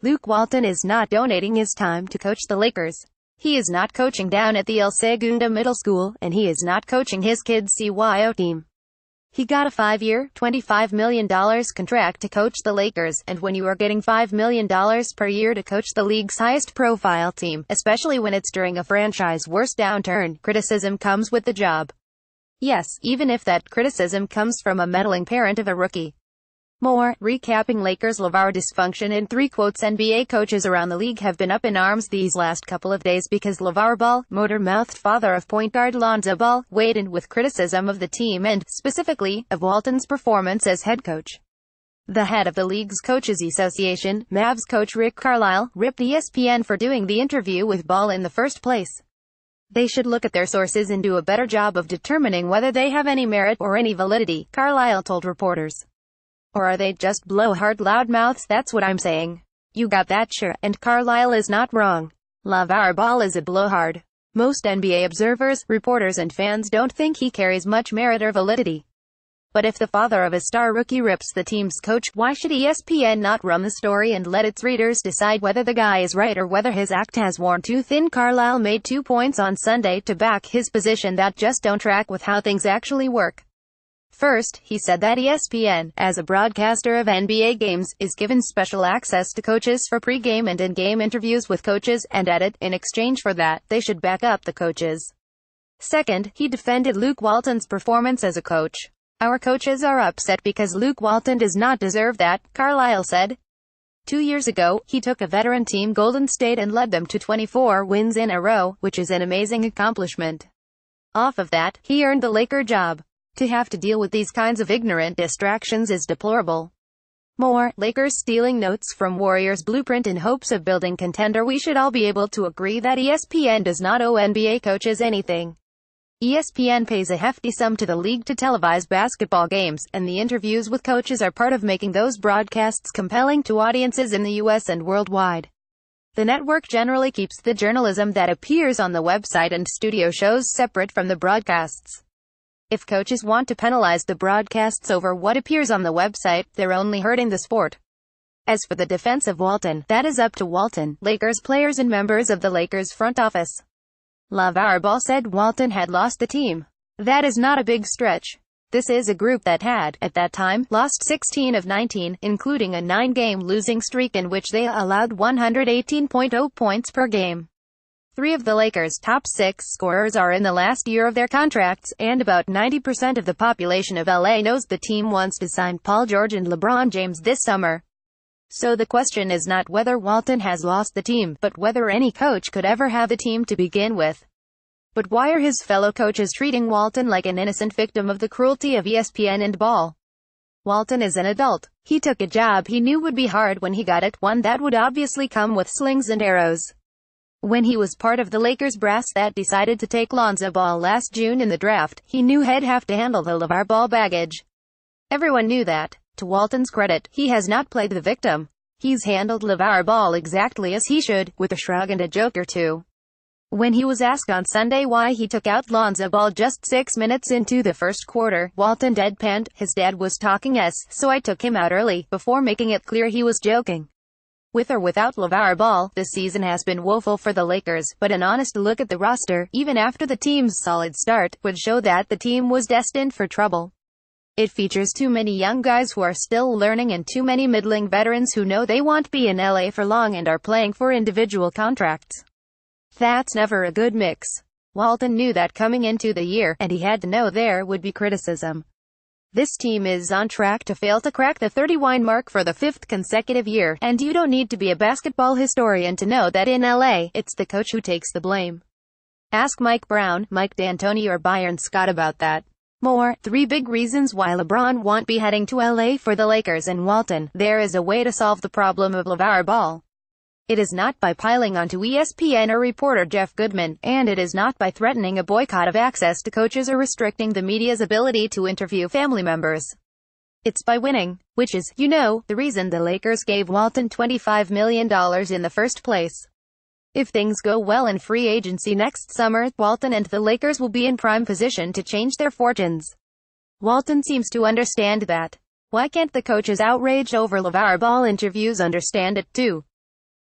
Luke Walton is not donating his time to coach the Lakers. He is not coaching down at the El Segundo Middle School, and he is not coaching his kids' CYO team. He got a 5-year, $25 million contract to coach the Lakers, and when you are getting $5 million per year to coach the league's highest-profile team, especially when it's during a franchise's worst downturn, criticism comes with the job. Yes, even if that criticism comes from a meddling parent of a rookie. More, recapping Lakers' LaVar dysfunction in 3 quotes. NBA coaches around the league have been up in arms these last couple of days because LaVar Ball, motor-mouthed father of point guard Lonzo Ball, weighed in with criticism of the team and, specifically, of Walton's performance as head coach. The head of the league's Coaches Association, Mavs coach Rick Carlisle, ripped ESPN for doing the interview with Ball in the first place. They should look at their sources and do a better job of determining whether they have any merit or any validity, Carlisle told reporters. Or are they just blowhard loudmouths? That's what I'm saying. You got that, sure, and Carlisle is not wrong. LaVar Ball is a blowhard. Most NBA observers, reporters and fans don't think he carries much merit or validity. But if the father of a star rookie rips the team's coach, why should ESPN not run the story and let its readers decide whether the guy is right or whether his act has worn too thin? Carlisle made 2 points on Sunday to back his position that just don't track with how things actually work. First, he said that ESPN, as a broadcaster of NBA games, is given special access to coaches for pre-game and in-game interviews with coaches, and added, in exchange for that, they should back up the coaches. Second, he defended Luke Walton's performance as a coach. Our coaches are upset because Luke Walton does not deserve that, Carlisle said. 2 years ago, he took a veteran team Golden State and led them to 24 wins in a row, which is an amazing accomplishment. Off of that, he earned the Laker job. To have to deal with these kinds of ignorant distractions is deplorable. More, Lakers stealing notes from Warriors blueprint in hopes of building contender. We should all be able to agree that ESPN does not owe NBA coaches anything. ESPN pays a hefty sum to the league to televise basketball games, and the interviews with coaches are part of making those broadcasts compelling to audiences in the US and worldwide. The network generally keeps the journalism that appears on the website and studio shows separate from the broadcasts. If coaches want to penalize the broadcasts over what appears on the website, they're only hurting the sport. As for the defense of Walton, that is up to Walton, Lakers players and members of the Lakers front office. LaVar Ball said Walton had lost the team. That is not a big stretch. This is a group that had, at that time, lost 16 of 19, including a 9-game losing streak in which they allowed 118.0 points per game. 3 of the Lakers' top 6 scorers are in the last year of their contracts, and about 90% of the population of LA knows the team wants to sign Paul George and LeBron James this summer. So the question is not whether Walton has lost the team, but whether any coach could ever have the team to begin with. But why are his fellow coaches treating Walton like an innocent victim of the cruelty of ESPN and Ball? Walton is an adult. He took a job he knew would be hard when he got it, one that would obviously come with slings and arrows. When he was part of the Lakers brass that decided to take Lonzo Ball last June in the draft, he knew he'd have to handle the LaVar Ball baggage. Everyone knew that. To Walton's credit, he has not played the victim. He's handled LaVar Ball exactly as he should, with a shrug and a joke or two. When he was asked on Sunday why he took out Lonzo Ball just 6 minutes into the first quarter, Walton deadpanned, "His dad was talking so I took him out early," before making it clear he was joking. With or without LaVar Ball, this season has been woeful for the Lakers, but an honest look at the roster, even after the team's solid start, would show that the team was destined for trouble. It features too many young guys who are still learning and too many middling veterans who know they won't be in LA for long and are playing for individual contracts. That's never a good mix. Walton knew that coming into the year, and he had to know there would be criticism. This team is on track to fail to crack the 30-win mark for the 5th consecutive year, and you don't need to be a basketball historian to know that in LA, it's the coach who takes the blame. Ask Mike Brown, Mike D'Antoni or Byron Scott about that. More, 3 big reasons why LeBron won't be heading to LA for the Lakers and Walton. There is a way to solve the problem of LaVar Ball. It is not by piling onto ESPN or reporter Jeff Goodman, and it is not by threatening a boycott of access to coaches or restricting the media's ability to interview family members. It's by winning, which is, the reason the Lakers gave Walton $25 million in the first place. If things go well in free agency next summer, Walton and the Lakers will be in prime position to change their fortunes. Walton seems to understand that. Why can't the coaches outraged over LaVar Ball interviews understand it too?